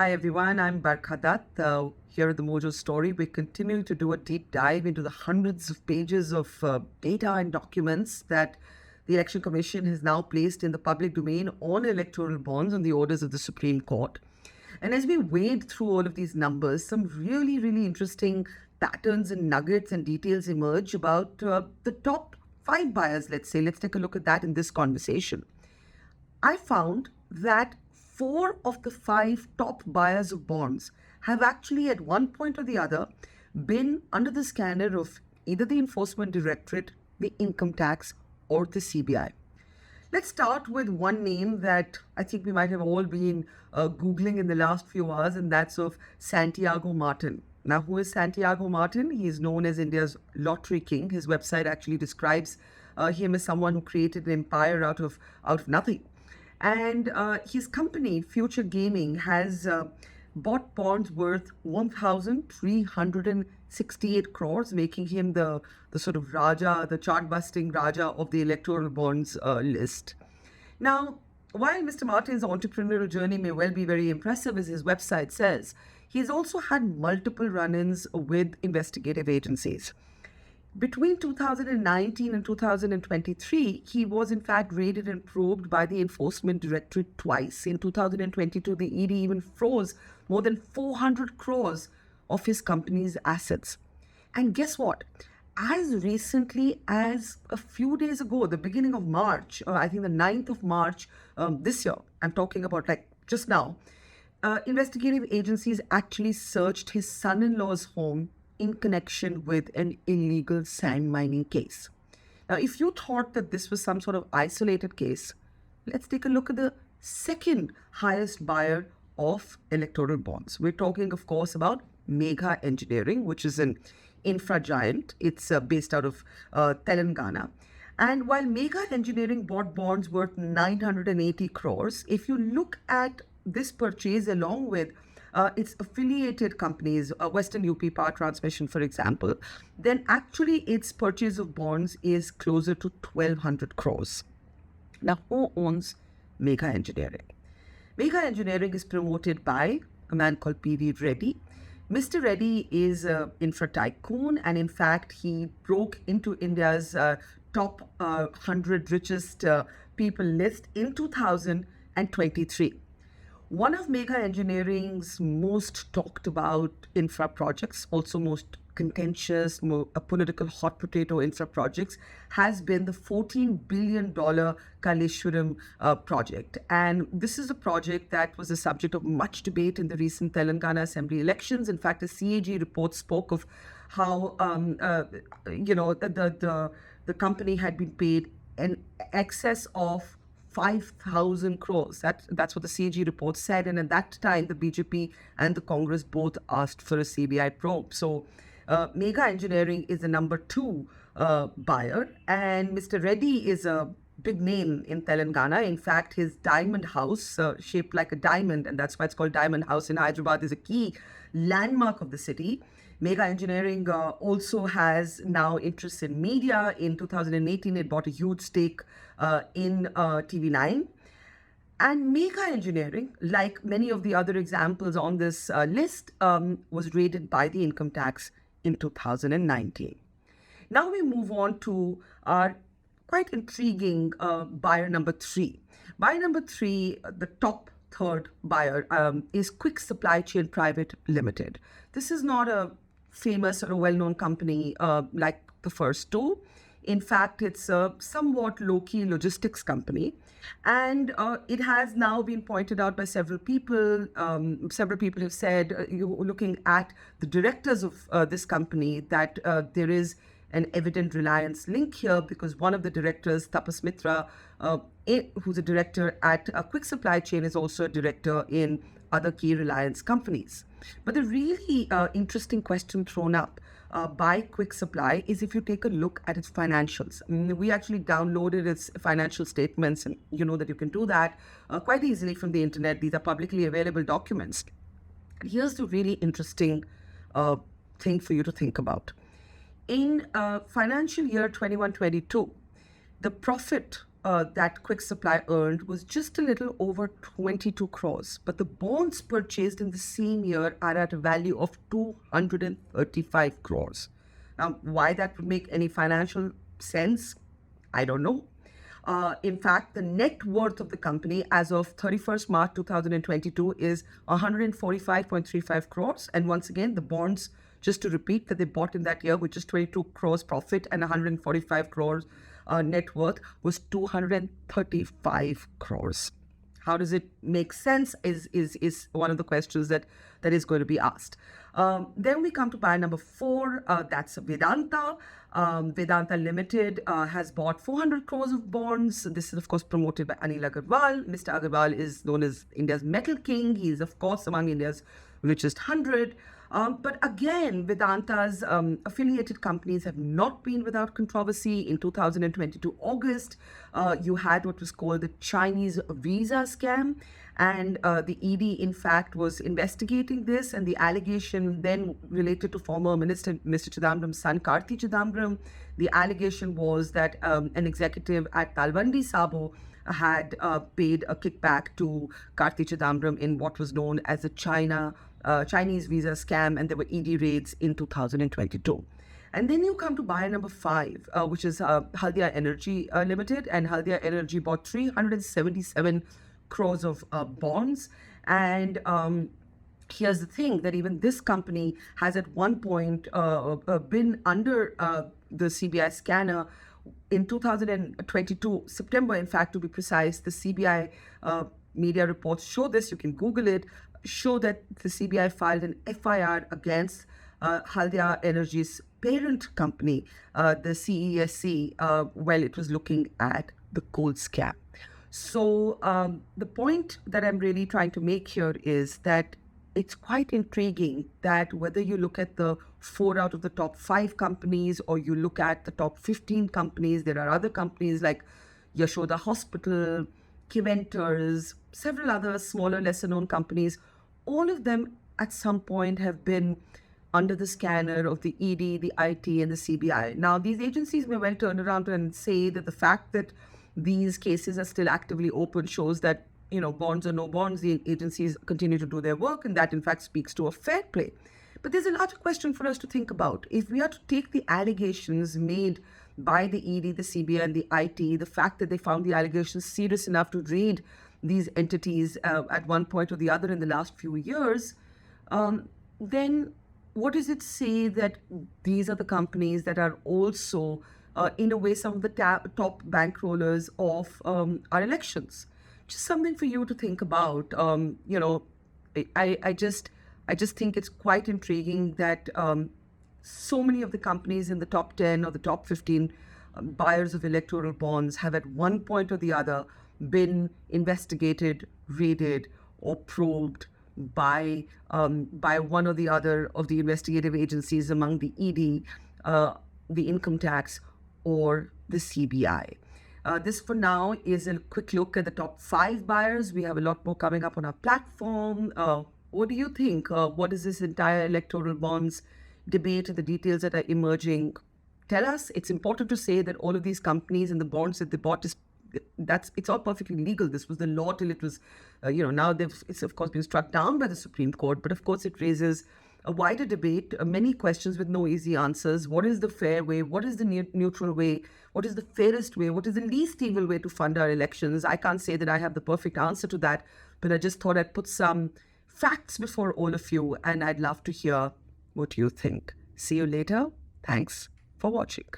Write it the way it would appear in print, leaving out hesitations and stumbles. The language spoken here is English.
Hi everyone, I'm Barkha Dutt. Here at the Mojo Story, we continue to do a deep dive into the hundreds of pages of data and documents that the Election Commission has now placed in the public domain on electoral bonds on the orders of the Supreme Court. And as we wade through all of these numbers, some really, really interesting patterns and nuggets and details emerge about the top 5 buyers, let's say. Let's take a look at that in this conversation. I found that 4 of the 5 top buyers of bonds have actually at one point or the other been under the scanner of either the Enforcement Directorate, the Income Tax, or the CBI. Let's start with one name that I think we might have all been Googling in the last few hours, and that's of Santiago Martin. Now, who is Santiago Martin? He is known as India's lottery king. His website actually describes him as someone who created an empire out of nothing. And his company, Future Gaming, has bought bonds worth 1,368 crores, making him the sort of Raja, the chart-busting Raja of the electoral bonds list. Now, while Mr. Martin's entrepreneurial journey may well be very impressive, as his website says, he's also had multiple run-ins with investigative agencies. Between 2019 and 2023, he was in fact raided and probed by the Enforcement Directorate twice. In 2022, the ED even froze more than 400 crores of his company's assets. And guess what? As recently as a few days ago, the beginning of March, I think the 9th of March this year, I'm talking about like just now, investigative agencies actually searched his son-in-law's home in connection with an illegal sand mining case. Now, if you thought that this was some sort of isolated case, let's take a look at the second highest buyer of electoral bonds. We're talking, of course, about Megha Engineering, which is an infra giant. It's based out of Telangana. And while Megha Engineering bought bonds worth 980 crores, if you look at this purchase along with its affiliated companies, Western UP Power Transmission, for example, then actually its purchase of bonds is closer to 1,200 crores. Now, who owns Megha Engineering? Megha Engineering is promoted by a man called P.V. Reddy. Mr. Reddy is an infra tycoon, and in fact, he broke into India's top 100 richest people list in 2023. One of Megha Engineering's most talked about infra projects, also most contentious, political hot potato infra projects, has been the $14 billion Kaleshwaram project. And this is a project that was the subject of much debate in the recent Telangana Assembly elections. In fact, a CAG report spoke of how, the company had been paid in excess of 5,000 crores. That's what the CAG report said. And at that time, the BJP and the Congress both asked for a CBI probe. So Megha Engineering is the number 2 buyer. And Mr. Reddy is a big name in Telangana. In fact, his diamond house, shaped like a diamond, and that's why it's called Diamond House in Hyderabad, is a key landmark of the city. Megha Engineering also has now interests in media. In 2018, it bought a huge stake in TV9. And Megha Engineering, like many of the other examples on this list, was raided by the income tax in 2019. Now we move on to our quite intriguing buyer number 3. Buyer number 3, the top third buyer, is QWIK Supply Chain Private Limited. This is not a famous or a well-known company like the first 2. In fact, it's a somewhat low-key logistics company, and it has now been pointed out by several people. Several people have said, looking at the directors of this company, that there is an evident Reliance link here, because one of the directors, Tapas Mitra, who's a director at QWIK Supply Chain, is also a director in other key Reliance companies. But the really interesting question thrown up by QWIK Supply is if you take a look at its financials. We actually downloaded its financial statements, and you know that you can do that quite easily from the internet. These are publicly available documents. And here's the really interesting thing for you to think about. In financial year 21-22, the profit that Quick Supply earned was just a little over 22 crores, but the bonds purchased in the same year are at a value of 235 crores. Now, why that would make any financial sense, I don't know. In fact, the net worth of the company as of 31st March 2022 is 145.35 crores. And once again, the bonds, just to repeat, that they bought in that year, which is 22 crores profit and 145 crores net worth, was 235 crores. How does it make sense is one of the questions that is going to be asked. Then we come to buyer number 4. That's Vedanta. Vedanta Limited has bought 400 crores of bonds. This is, of course, promoted by Anil Agarwal. Mr. Agarwal is known as India's metal king. He is, of course, among India's richest 100. But again, Vedanta's affiliated companies have not been without controversy. In 2022 August, you had what was called the Chinese visa scam. And the ED, in fact, was investigating this. And the allegation then related to former Minister Mr. Chidambaram's son, Karti Chidambaram. The allegation was that an executive at Talwandi Sabo had paid a kickback to Karti Chidambaram in what was known as the Chinese visa scam, and there were ED raids in 2022. And then you come to buyer number 5, which is Haldia Energy Limited, and Haldia Energy bought 377 crores of bonds. And here's the thing, that even this company has at one point been under the CBI scanner. In 2022, September, in fact, to be precise, the CBI media reports show this, you can Google it, show that the CBI filed an FIR against Haldia Energy's parent company, the CESC, while it was looking at the coal scam. So the point that I'm really trying to make here is that it's quite intriguing that whether you look at the 4 out of the top 5 companies or you look at the top 15 companies, there are other companies like Yashoda Hospital, Kiventers, several other smaller, lesser known companies. All of them at some point have been under the scanner of the ED, the IT, and the CBI. Now, these agencies may well turn around and say that the fact that these cases are still actively open shows that, bonds or no bonds, the agencies continue to do their work, and that in fact speaks to a fair play. But there's a larger question for us to think about. If we are to take the allegations made by the ED, the CBI, and the IT, the fact that they found the allegations serious enough to raid these entities at one point or the other in the last few years, then what does it say that these are the companies that are also, in a way, some of the top bankrollers of our elections? Just something for you to think about. I just think it's quite intriguing that so many of the companies in the top 10 or the top 15 buyers of electoral bonds have at one point or the other been investigated, raided, or probed by one or the other of the investigative agencies among the ED, the income tax, or the CBI. This for now is a quick look at the top 5 buyers. We have a lot more coming up on our platform. What do you think? What is this entire electoral bonds debate and the details that are emerging? Tell us. It's important to say that all of these companies and the bonds that they bought, it's all perfectly legal. This was the law till it was, now it's of course been struck down by the Supreme Court. But of course it raises a wider debate, many questions with no easy answers. What is the fair way? What is the neutral way? What is the fairest way? What is the least evil way to fund our elections? I can't say that I have the perfect answer to that, but I just thought I'd put some facts before all of you, and I'd love to hear what you think. See you later. Thanks for watching.